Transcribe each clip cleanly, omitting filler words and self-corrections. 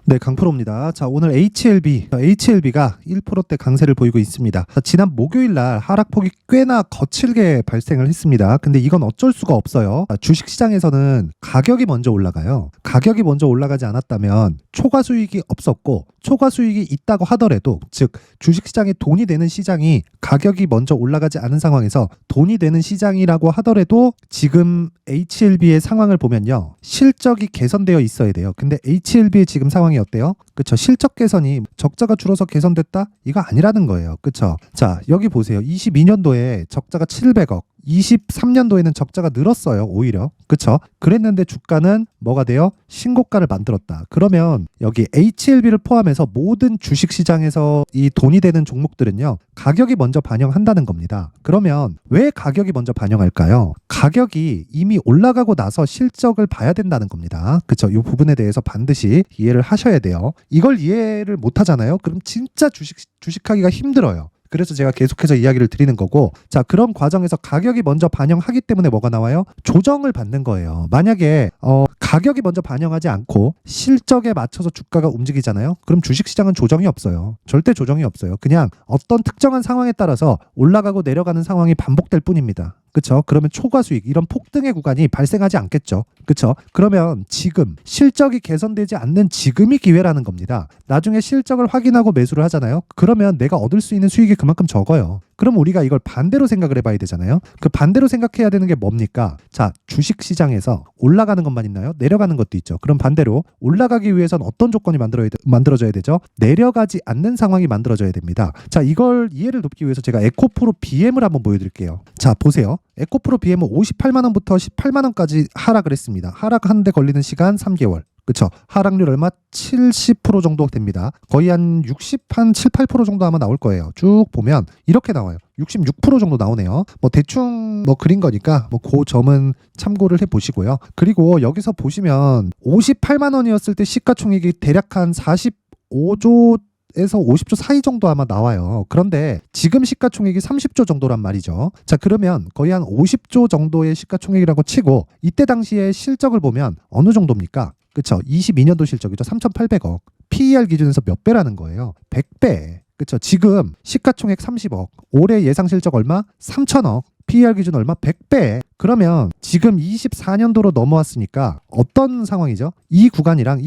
네, 강프로입니다. 자, 오늘 HLB가 1%대 강세를 보이고 있습니다. 자, 지난 목요일 날 하락폭이 꽤나 거칠게 발생을 했습니다. 근데 이건 어쩔 수가 없어요. 주식시장에서는 가격이 먼저 올라가요. 가격이 먼저 올라가지 않았다면 초과 수익이 없었고, 초과 수익이 있다고 하더라도, 즉 주식시장에 돈이 되는 시장이 가격이 먼저 올라가지 않은 상황에서 돈이 되는 시장이라고 하더라도 지금 HLB의 상황을 보면요, 실적이 개선되어 있어야 돼요. 근데 HLB의 지금 상황이 어때요? 그쵸? 실적 개선이 적자가 줄어서 개선됐다? 이거 아니라는 거예요. 그쵸? 자, 여기 보세요. 22년도에 적자가 700억, 23년도에는 적자가 늘었어요. 오히려. 그쵸? 그랬는데 주가는 뭐가 돼요? 신고가를 만들었다. 그러면 여기 HLB를 포함해서 모든 주식시장에서 이 돈이 되는 종목들은요, 가격이 먼저 반영한다는 겁니다. 그러면 왜 가격이 먼저 반영할까요? 가격이 이미 올라가고 나서 실적을 봐야 된다는 겁니다. 그쵸? 이 부분에 대해서 반드시 이해를 하셔야 돼요. 이걸 이해를 못 하잖아요? 그럼 진짜 주식하기가 힘들어요. 그래서 제가 계속해서 이야기를 드리는 거고, 자, 그런 과정에서 가격이 먼저 반영하기 때문에 뭐가 나와요? 조정을 받는 거예요. 만약에 가격이 먼저 반영하지 않고 실적에 맞춰서 주가가 움직이잖아요. 그럼 주식시장은 조정이 없어요. 절대 조정이 없어요. 그냥 어떤 특정한 상황에 따라서 올라가고 내려가는 상황이 반복될 뿐입니다. 그쵸? 그러면 초과 수익, 이런 폭등의 구간이 발생하지 않겠죠. 그쵸? 그러면 지금 실적이 개선되지 않는 지금이 기회라는 겁니다. 나중에 실적을 확인하고 매수를 하잖아요. 그러면 내가 얻을 수 있는 수익이 그만큼 적어요. 그럼 우리가 이걸 반대로 생각을 해봐야 되잖아요. 그 반대로 생각해야 되는 게 뭡니까? 자, 주식시장에서 올라가는 것만 있나요? 내려가는 것도 있죠. 그럼 반대로 올라가기 위해선 어떤 조건이 만들어져야 되죠? 내려가지 않는 상황이 만들어져야 됩니다. 자, 이걸 이해를 돕기 위해서 제가 에코프로 BM을 한번 보여드릴게요. 자, 보세요. 에코프로 BM은 58만원부터 18만원까지 하락을 했습니다. 하락하는데 걸리는 시간 3개월. 그쵸? 하락률 얼마? 70% 정도 됩니다. 거의 한 7, 8% 정도 아마 나올 거예요. 쭉 보면 이렇게 나와요. 66% 정도 나오네요. 뭐 대충 그린 거니까 그 점은 참고를 해 보시고요. 그리고 여기서 보시면 58만 원이었을 때 시가총액이 대략 한 45조 에서 50조 사이 정도 아마 나와요. 그런데 지금 시가총액이 30조 정도란 말이죠. 자, 그러면 거의 한 50조 정도의 시가총액이라고 치고, 이때 당시에 실적을 보면 어느 정도입니까? 그쵸? 22년도 실적이죠. 3,800억. PER 기준에서 몇 배라는 거예요? 100배. 그쵸? 지금 시가총액 30억. 올해 예상 실적 얼마? 3,000억. PER 기준 얼마? 100배. 그러면 지금 24년도로 넘어왔으니까 어떤 상황이죠? 이 구간이랑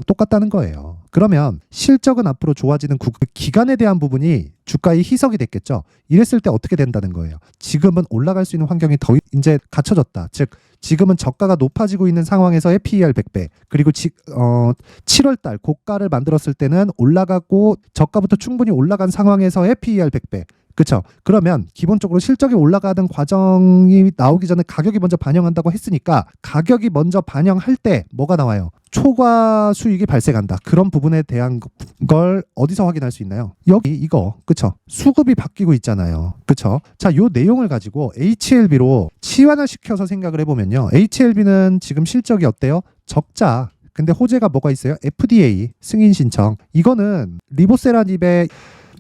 똑같다는 거예요. 그러면 실적은 앞으로 좋아지는 기간에 대한 부분이 주가의 희석이 됐겠죠. 이랬을 때 어떻게 된다는 거예요? 지금은 올라갈 수 있는 환경이 더 이제 갖춰졌다. 즉 지금은 저가가 높아지고 있는 상황에서의 PER 100배. 그리고 7월달 고가를 만들었을 때는 올라가고 저가부터 충분히 올라간 상황에서의 PER 100배. 그렇죠. 그러면 기본적으로 실적이 올라가는 과정이 나오기 전에 가격이 먼저 반영한다고 했으니까, 가격이 먼저 반영할 때 뭐가 나와요? 초과 수익이 발생한다. 그런 부분에 대한 걸 어디서 확인할 수 있나요? 여기 이거. 그쵸? 수급이 바뀌고 있잖아요. 그쵸? 자, 요 내용을 가지고 HLB로 치환화시켜서 생각을 해보면요, HLB는 지금 실적이 어때요? 적자. 근데 호재가 뭐가 있어요? FDA 승인 신청. 이거는 리보세라닙의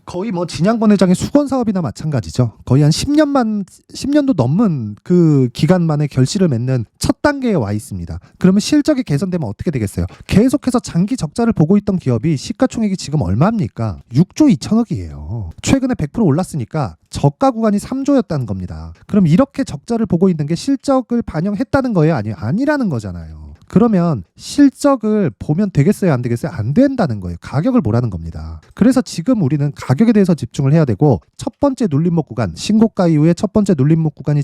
거의 진양권 회장의 수건 사업이나 마찬가지죠. 거의 한 10년도 넘은 그 기간 만에 결실을 맺는 첫 단계에 와 있습니다. 그러면 실적이 개선되면 어떻게 되겠어요? 계속해서 장기 적자를 보고 있던 기업이 시가총액이 지금 얼마입니까? 6조 2천억이에요. 최근에 100% 올랐으니까 저가 구간이 3조였다는 겁니다. 그럼 이렇게 적자를 보고 있는 게 실적을 반영했다는 거예요? 아니라는 거잖아요. 그러면 실적을 보면 되겠어요? 안 되겠어요? 안 된다는 거예요. 가격을 보라는 겁니다. 그래서 지금 우리는 가격에 대해서 집중을 해야 되고, 첫 번째 눌림목 구간, 신고가 이후에 첫 번째 눌림목 구간이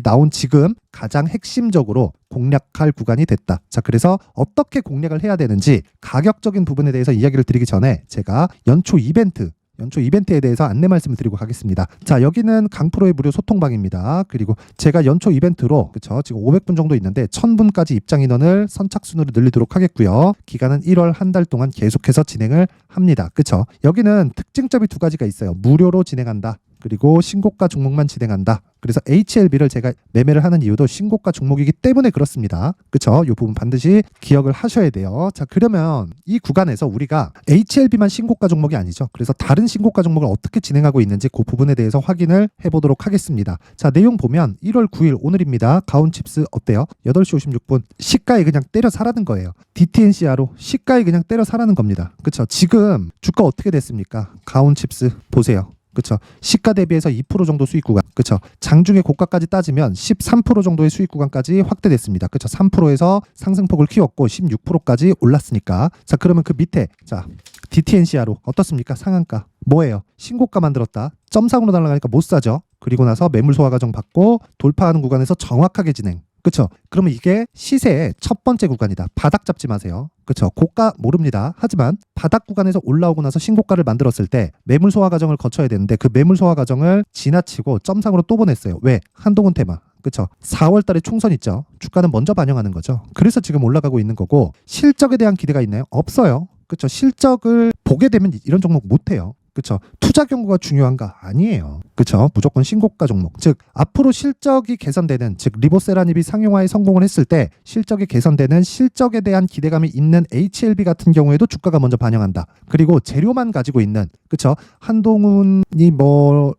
나온 지금 가장 핵심적으로 공략할 구간이 됐다. 자, 그래서 어떻게 공략을 해야 되는지 가격적인 부분에 대해서 이야기를 드리기 전에 제가 연초 이벤트에 대해서 안내 말씀을 드리고 가겠습니다. 자, 여기는 강프로의 무료 소통방입니다. 그리고 제가 연초 이벤트로, 그쵸, 지금 500분 정도 있는데 1000분까지 입장 인원을 선착순으로 늘리도록 하겠고요. 기간은 1월 한 달 동안 계속해서 진행을 합니다. 그쵸? 여기는 특징점이 두 가지가 있어요. 무료로 진행한다. 그리고 신고가 종목만 진행한다. 그래서 HLB를 제가 매매를 하는 이유도 신고가 종목이기 때문에 그렇습니다. 그쵸? 이 부분 반드시 기억을 하셔야 돼요. 자, 그러면 이 구간에서 우리가 HLB만 신고가 종목이 아니죠. 그래서 다른 신고가 종목을 어떻게 진행하고 있는지 그 부분에 대해서 확인을 해보도록 하겠습니다. 자, 내용 보면 1월 9일 오늘입니다. 가온칩스 어때요? 8시 56분 시가에 그냥 때려 사라는 거예요. DTNCR로 시가에 그냥 때려 사라는 겁니다. 그쵸? 지금 주가 어떻게 됐습니까? 가온칩스 보세요. 그쵸? 시가 대비해서 2% 정도 수익 구간. 그쵸? 장중에 고가까지 따지면 13% 정도의 수익 구간까지 확대됐습니다. 그쵸? 3%에서 상승폭을 키웠고 16%까지 올랐으니까. 자, 그러면 그 밑에 자, DTNCR로 어떻습니까? 상한가. 뭐예요? 신고가 만들었다. 점상으로 날아가니까 못 사죠. 그리고 나서 매물 소화 과정 받고 돌파하는 구간에서 정확하게 진행. 그쵸? 그러면 이게 시세의 첫 번째 구간이다. 바닥 잡지 마세요. 그쵸? 고가 모릅니다. 하지만 바닥 구간에서 올라오고 나서 신고가를 만들었을 때 매물 소화 과정을 거쳐야 되는데 그 매물 소화 과정을 지나치고 점상으로 또 보냈어요. 왜? 한동훈 테마. 그쵸? 4월 달에 총선 있죠. 주가는 먼저 반영하는 거죠. 그래서 지금 올라가고 있는 거고 실적에 대한 기대가 있나요? 없어요. 그쵸? 실적을 보게 되면 이런 종목 못 해요. 그쵸? 투자 경고가 중요한가? 아니에요. 그쵸? 무조건 신고가 종목. 즉 앞으로 실적이 개선되는, 즉 리보세라닙이 상용화에 성공을 했을 때 실적이 개선되는, 실적에 대한 기대감이 있는 HLB 같은 경우에도 주가가 먼저 반영한다. 그리고 재료만 가지고 있는, 그쵸? 한동훈이 뭐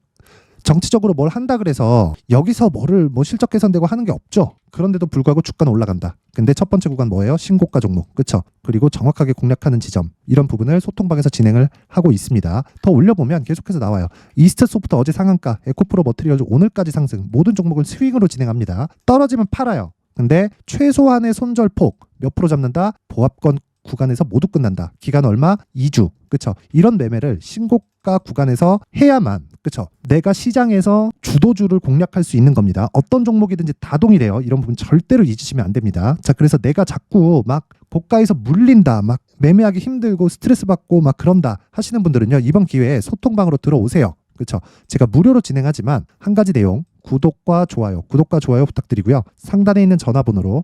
정치적으로 뭘 한다 그래서 여기서 뭐를 실적 개선되고 하는 게 없죠. 그런데도 불구하고 주가는 올라간다. 근데 첫 번째 구간 뭐예요? 신고가 종목. 그쵸? 그리고 정확하게 공략하는 지점. 이런 부분을 소통방에서 진행을 하고 있습니다. 더 올려보면 계속해서 나와요. 이스트 소프트 어제 상한가, 에코프로 머트리얼즈 오늘까지 상승. 모든 종목을 스윙으로 진행합니다. 떨어지면 팔아요. 근데 최소한의 손절폭 몇 프로 잡는다? 보합권 구간에서 모두 끝난다. 기간 얼마? 2주. 그쵸? 이런 매매를 신고가 구간에서 해야만, 그쵸? 내가 시장에서 주도주를 공략할 수 있는 겁니다. 어떤 종목이든지 다 동일해요. 이런 부분 절대로 잊으시면 안 됩니다. 자, 그래서 내가 자꾸 막 고가에서 물린다, 막 매매하기 힘들고 스트레스 받고 막 그런다 하시는 분들은요, 이번 기회에 소통방으로 들어오세요. 그쵸? 제가 무료로 진행하지만 한 가지 내용, 구독과 좋아요 부탁드리고요. 상단에 있는 전화번호로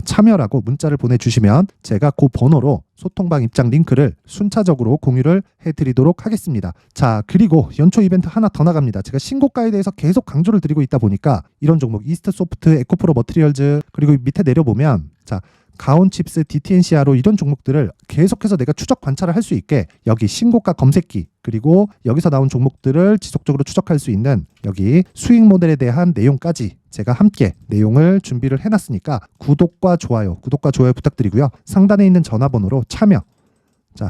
참여라고 문자를 보내주시면 제가 그 번호로 소통방 입장 링크를 순차적으로 공유를 해드리도록 하겠습니다. 자, 그리고 연초 이벤트 하나 더 나갑니다. 제가 신고가에 대해서 계속 강조를 드리고 있다 보니까 이런 종목 이스트 소프트, 에코프로 머티리얼즈, 그리고 밑에 내려보면 자, 가온칩스, DTNCR로 이런 종목들을 계속해서 내가 추적 관찰을 할 수 있게 여기 신고가 검색기, 그리고 여기서 나온 종목들을 지속적으로 추적할 수 있는 여기 수익 모델에 대한 내용까지 제가 함께 내용을 준비를 해놨으니까 구독과 좋아요 부탁드리고요. 상단에 있는 전화번호로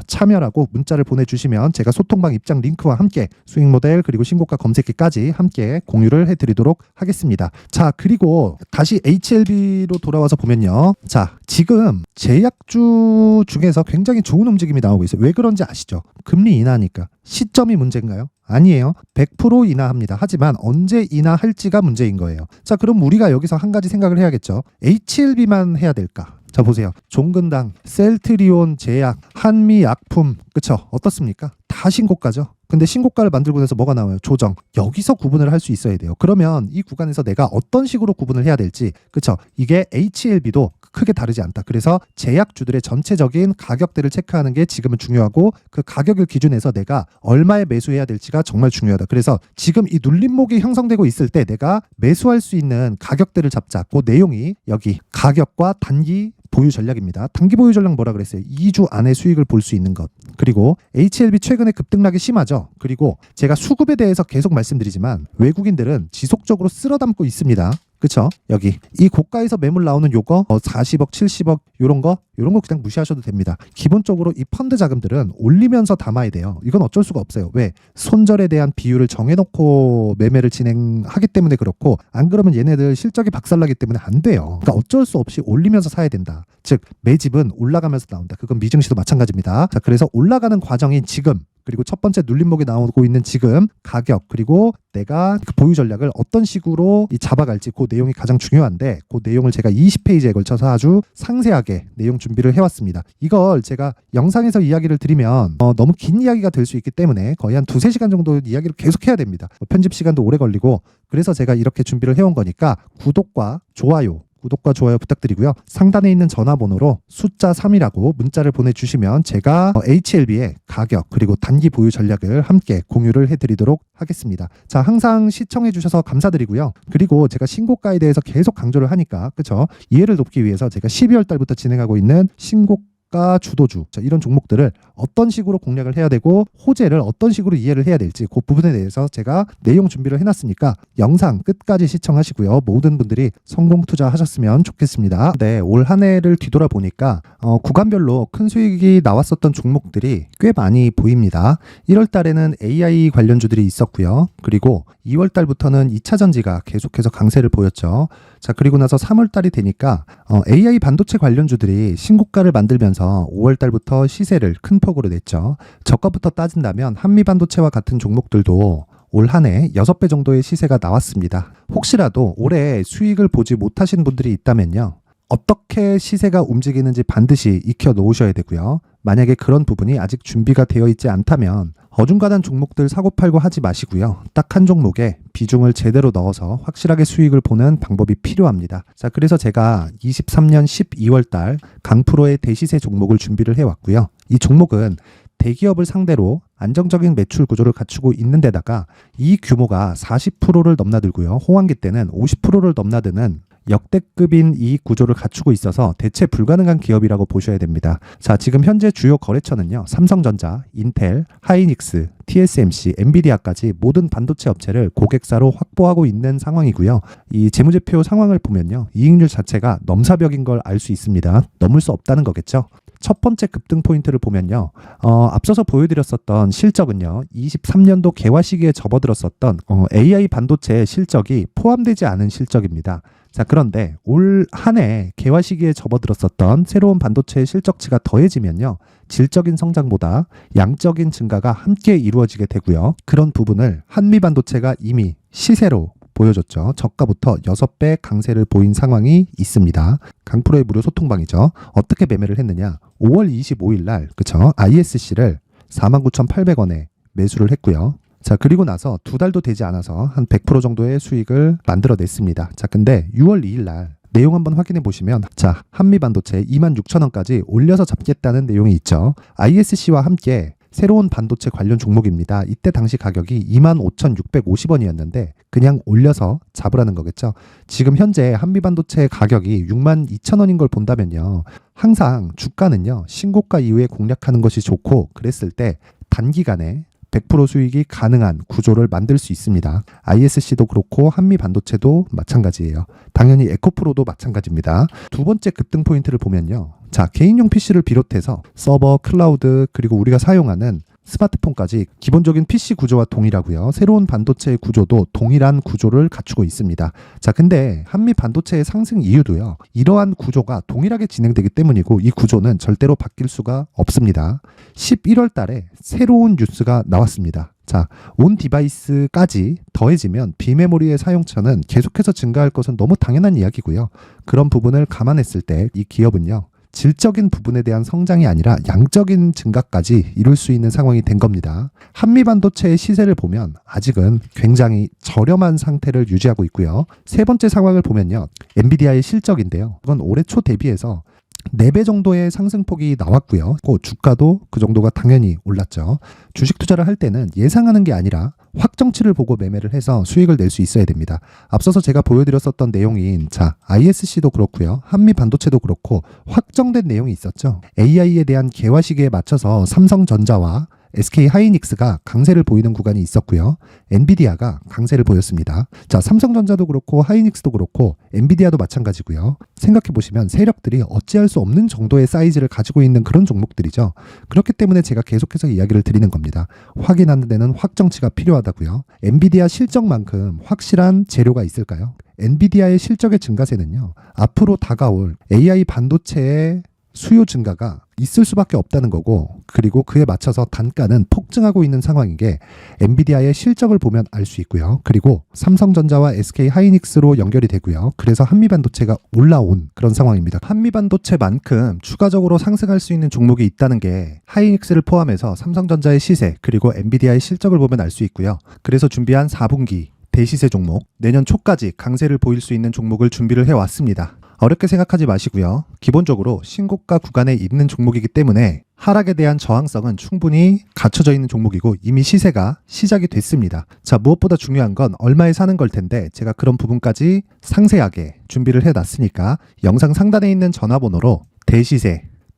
참여라고 문자를 보내주시면 제가 소통방 입장 링크와 함께 수익 모델 그리고 신고가 검색기까지 함께 공유를 해드리도록 하겠습니다. 자, 그리고 다시 HLB로 돌아와서 보면요. 자, 지금 제약주 중에서 굉장히 좋은 움직임이 나오고 있어요. 왜 그런지 아시죠? 금리 인하니까. 시점이 문제인가요? 아니에요. 100% 인하합니다. 하지만 언제 인하할지가 문제인 거예요. 자, 그럼 우리가 여기서 한 가지 생각을 해야겠죠. HLB만 해야 될까? 자, 보세요. 종근당, 셀트리온 제약, 한미약품, 그쵸? 어떻습니까? 다 신고가죠. 근데 신고가를 만들고 나서 뭐가 나와요? 조정. 여기서 구분을 할 수 있어야 돼요. 그러면 이 구간에서 내가 어떤 식으로 구분을 해야 될지, 그쵸? 이게 HLB도 크게 다르지 않다. 그래서 제약주들의 전체적인 가격대를 체크하는 게 지금은 중요하고 그 가격을 기준해서 내가 얼마에 매수해야 될지가 정말 중요하다. 그래서 지금 이 눌림목이 형성되고 있을 때 내가 매수할 수 있는 가격대를 잡자. 그 내용이 여기 가격과 단기 보유 전략입니다. 단기 보유 전략 뭐라 그랬어요? 2주 안에 수익을 볼 수 있는 것. 그리고 HLB 최근에 급등락이 심하죠. 그리고 제가 수급에 대해서 계속 말씀드리지만 외국인들은 지속적으로 쓸어 담고 있습니다. 그쵸? 여기 이 고가에서 매물 나오는 요거 40억 70억 요런 거 그냥 무시하셔도 됩니다. 기본적으로 이 펀드 자금들은 올리면서 담아야 돼요. 이건 어쩔 수가 없어요. 왜? 손절에 대한 비율을 정해놓고 매매를 진행하기 때문에 그렇고, 안 그러면 얘네들 실적이 박살나기 때문에 안 돼요. 그러니까 어쩔 수 없이 올리면서 사야 된다. 즉 매집은 올라가면서 나온다. 그건 미증시도 마찬가지입니다. 자, 그래서 올라가는 과정인 지금, 그리고 첫 번째 눌림목이 나오고 있는 지금 가격, 그리고 내가 그 보유 전략을 어떤 식으로 잡아갈지 그 내용이 가장 중요한데, 그 내용을 제가 20페이지에 걸쳐서 아주 상세하게 내용 준비를 해왔습니다. 이걸 제가 영상에서 이야기를 드리면 너무 긴 이야기가 될 수 있기 때문에 거의 한 2-3시간 정도 이야기를 계속 해야 됩니다. 편집 시간도 오래 걸리고, 그래서 제가 이렇게 준비를 해온 거니까 구독과 좋아요 구독과 좋아요 부탁드리고요. 상단에 있는 전화번호로 숫자 3이라고 문자를 보내주시면 제가 HLB의 가격 그리고 단기 보유 전략을 함께 공유를 해드리도록 하겠습니다. 자, 항상 시청해주셔서 감사드리고요. 그리고 제가 신고가에 대해서 계속 강조를 하니까 그쵸? 이해를 돕기 위해서 제가 12월 달부터 진행하고 있는 신고가 주도주 이런 종목들을 어떤 식으로 공략을 해야 되고 호재를 어떤 식으로 이해를 해야 될지 그 부분에 대해서 제가 내용 준비를 해놨으니까 영상 끝까지 시청하시고요. 모든 분들이 성공 투자하셨으면 좋겠습니다. 네, 올 한 해를 뒤돌아보니까 구간별로 큰 수익이 나왔었던 종목들이 꽤 많이 보입니다. 1월 달에는 AI 관련주들이 있었고요. 그리고 2월 달부터는 2차 전지가 계속해서 강세를 보였죠. 자, 그리고 나서 3월 달이 되니까 AI 반도체 관련주들이 신고가를 만들면서 5월 달부터 시세를 큰 폭으로 냈죠. 저가부터 따진다면 한미 반도체와 같은 종목들도 올 한 해 6배 정도의 시세가 나왔습니다. 혹시라도 올해 수익을 보지 못하신 분들이 있다면요. 어떻게 시세가 움직이는지 반드시 익혀 놓으셔야 되고요. 만약에 그런 부분이 아직 준비가 되어 있지 않다면 어중간한 종목들 사고팔고 하지 마시고요. 딱 한 종목에 비중을 제대로 넣어서 확실하게 수익을 보는 방법이 필요합니다. 자, 그래서 제가 23년 12월 달 강프로의 대시세 종목을 준비를 해왔고요. 이 종목은 대기업을 상대로 안정적인 매출 구조를 갖추고 있는 데다가 이 규모가 40%를 넘나들고요. 호황기 때는 50%를 넘나드는 역대급인 이익 구조를 갖추고 있어서 대체 불가능한 기업이라고 보셔야 됩니다. 자, 지금 현재 주요 거래처는요. 삼성전자, 인텔, 하이닉스, TSMC, 엔비디아까지 모든 반도체 업체를 고객사로 확보하고 있는 상황이고요. 이 재무제표 상황을 보면요. 이익률 자체가 넘사벽인 걸 알 수 있습니다. 넘을 수 없다는 거겠죠. 첫 번째 급등 포인트를 보면요. 앞서서 보여드렸었던 실적은요. 23년도 개화 시기에 접어들었었던 AI 반도체의 실적이 포함되지 않은 실적입니다. 자, 그런데 올 한 해 개화 시기에 접어들었었던 새로운 반도체의 실적치가 더해지면요. 질적인 성장보다 양적인 증가가 함께 이루어지게 되고요. 그런 부분을 한미 반도체가 이미 시세로 보여줬죠. 저가부터 6배 강세를 보인 상황이 있습니다. 강프로의 무료 소통방이죠. 어떻게 매매를 했느냐. 5월 25일 날 그쵸? ISC를 49,800원에 매수를 했고요. 자, 그리고 나서 2달도 되지 않아서 한 100% 정도의 수익을 만들어냈습니다. 자, 근데 6월 2일 날 내용 한번 확인해 보시면 자, 한미반도체 26,000원까지 올려서 잡겠다는 내용이 있죠. ISC와 함께 새로운 반도체 관련 종목입니다. 이때 당시 가격이 25,650원이었는데 그냥 올려서 잡으라는 거겠죠. 지금 현재 한미반도체 가격이 62,000원인 걸 본다면요. 항상 주가는요. 신고가 이후에 공략하는 것이 좋고 그랬을 때 단기간에 100% 수익이 가능한 구조를 만들 수 있습니다. ISC도 그렇고 한미 반도체도 마찬가지예요. 당연히 에코프로도 마찬가지입니다. 두 번째 급등 포인트를 보면요. 자, 개인용 PC를 비롯해서 서버, 클라우드, 그리고 우리가 사용하는 스마트폰까지 기본적인 PC 구조와 동일하고요. 새로운 반도체의 구조도 동일한 구조를 갖추고 있습니다. 자, 근데 한미 반도체의 상승 이유도요. 이러한 구조가 동일하게 진행되기 때문이고 이 구조는 절대로 바뀔 수가 없습니다. 11월 달에 새로운 뉴스가 나왔습니다. 자, 온 디바이스까지 더해지면 비메모리의 사용처는 계속해서 증가할 것은 너무 당연한 이야기고요. 그런 부분을 감안했을 때 이 기업은요. 질적인 부분에 대한 성장이 아니라 양적인 증가까지 이룰 수 있는 상황이 된 겁니다. 한미 반도체의 시세를 보면 아직은 굉장히 저렴한 상태를 유지하고 있고요. 세 번째 상황을 보면요. 엔비디아의 실적인데요. 그건 올해 초 대비해서 4배 정도의 상승폭이 나왔고요. 주가도 그 정도가 당연히 올랐죠. 주식 투자를 할 때는 예상하는 게 아니라 확정치를 보고 매매를 해서 수익을 낼 수 있어야 됩니다. 앞서서 제가 보여드렸었던 내용인 자, ISC도 그렇고요. 한미 반도체도 그렇고 확정된 내용이 있었죠. AI에 대한 개화 시기에 맞춰서 삼성전자와 SK 하이닉스가 강세를 보이는 구간이 있었고요. 엔비디아가 강세를 보였습니다. 자, 삼성전자도 그렇고 하이닉스도 그렇고 엔비디아도 마찬가지고요. 생각해 보시면 세력들이 어찌할 수 없는 정도의 사이즈를 가지고 있는 그런 종목들이죠. 그렇기 때문에 제가 계속해서 이야기를 드리는 겁니다. 확인하는 데는 확정치가 필요하다고요. 엔비디아 실적만큼 확실한 재료가 있을까요? 엔비디아의 실적의 증가세는요. 앞으로 다가올 AI 반도체의 수요 증가가 있을 수밖에 없다는 거고 그리고 그에 맞춰서 단가는 폭증하고 있는 상황인 게 엔비디아의 실적을 보면 알 수 있고요. 그리고 삼성전자와 SK 하이닉스로 연결이 되고요. 그래서 한미반도체가 올라온 그런 상황입니다. 한미반도체만큼 추가적으로 상승할 수 있는 종목이 있다는 게 하이닉스를 포함해서 삼성전자의 시세 그리고 엔비디아의 실적을 보면 알 수 있고요. 그래서 준비한 4분기 대시세 종목 내년 초까지 강세를 보일 수 있는 종목을 준비를 해왔습니다. 어렵게 생각하지 마시고요. 기본적으로 신고가 구간에 있는 종목이기 때문에 하락에 대한 저항성은 충분히 갖춰져 있는 종목이고 이미 시세가 시작이 됐습니다. 자, 무엇보다 중요한 건 얼마에 사는 걸 텐데 제가 그런 부분까지 상세하게 준비를 해놨으니까 영상 상단에 있는 전화번호로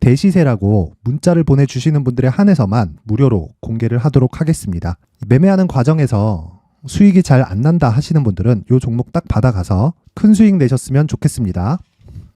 대시세라고 문자를 보내주시는 분들에 한해서만 무료로 공개를 하도록 하겠습니다. 매매하는 과정에서 수익이 잘 안 난다 하시는 분들은 이 종목 딱 받아가서 큰 수익 내셨으면 좋겠습니다.